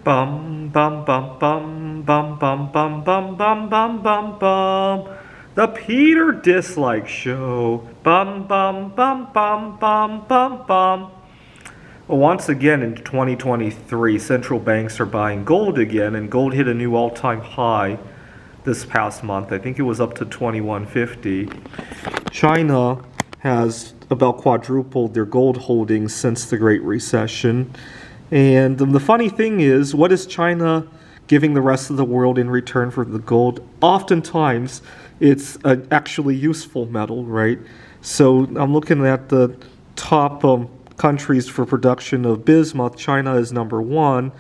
Bum bum bum bum bum bum bum bum bum bum bum bum. The Peter Dislike Show. Bum bum bum bum bum bum bum. Well, once again in 2023, central banks are buying gold again, and gold hit a new all-time high this past month. I think it was up to 2150. China has about quadrupled their gold holdings since the Great Recession. And the funny thing is, what is China giving the rest of the world in return for the gold? Oftentimes, it's an actually useful metal, right? So I'm looking at the top countries for production of bismuth. China is number one.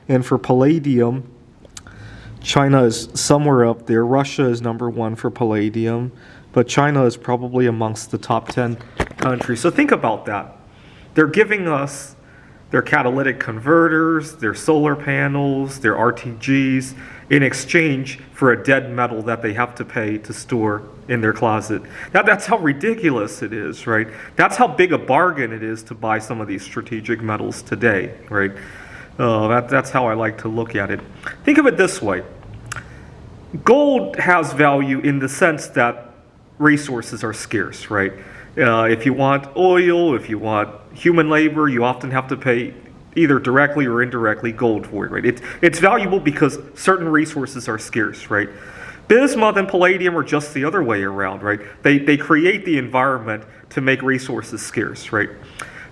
And for palladium, China is somewhere up there. Russia is number one for palladium. But China is probably amongst the top 10 countries. So think about that. They're giving us their catalytic converters, their solar panels, their RTGs, in exchange for a dead metal that they have to pay to store in their closet. That's how ridiculous it is, right? That's how big a bargain it is to buy some of these strategic metals today, right? That's how I like to look at it. Think of it this way. Gold has value in the sense that resources are scarce, right? If you want oil, if you want human labor, you often have to pay either directly or indirectly gold for it, right? It's valuable because certain resources are scarce, right? Bismuth and palladium are just the other way around, right? They create the environment to make resources scarce, right?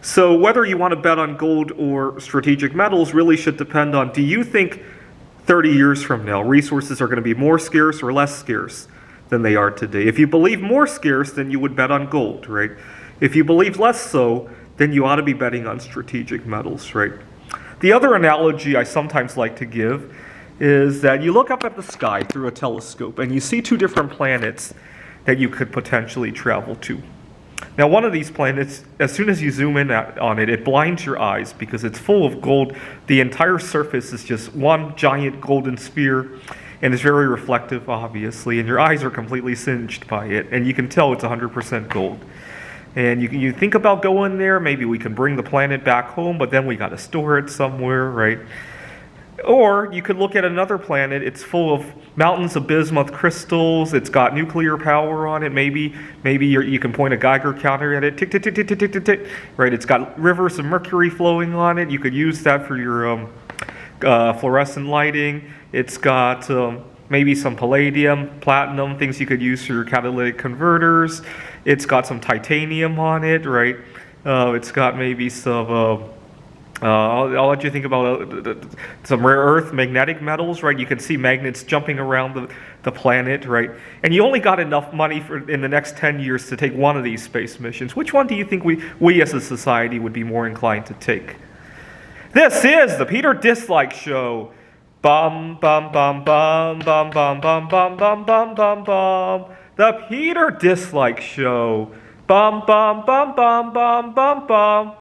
So whether you want to bet on gold or strategic metals really should depend on, do you think 30 years from now resources are going to be more scarce or less scarce than they are today? If you believe more scarce, then you would bet on gold, right? If you believe less so, then you ought to be betting on strategic metals, right? The other analogy I sometimes like to give is that you look up at the sky through a telescope and you see two different planets that you could potentially travel to. Now, one of these planets, as soon as you zoom in on it, it blinds your eyes because it's full of gold. The entire surface is just one giant golden sphere, and it's very reflective, obviously, and your eyes are completely singed by it, and you can tell it's 100% gold. And you think about going there, maybe we can bring the planet back home, but then we got to store it somewhere, right? Or you could look at another planet. It's full of mountains of bismuth crystals. It's got nuclear power on it. Maybe you can point a Geiger counter at it. Tick, tick, tick, tick, tick, tick, tick. Right? It's got rivers of mercury flowing on it. You could use that for your fluorescent lighting. It's got maybe some palladium, platinum, things you could use for your catalytic converters. It's got some titanium on it, right? It's got maybe some... I'll let you think about some rare earth magnetic metals, right? You can see magnets jumping around the planet, right? And you only got enough money in the next 10 years to take one of these space missions. Which one do you think we as a society would be more inclined to take? This is the Peter Dislike Show. Bum bum bum bum bum bum bum bum bum bum bum bum. The Peter Dislike Show. Bum bum bum bum bum bum bum.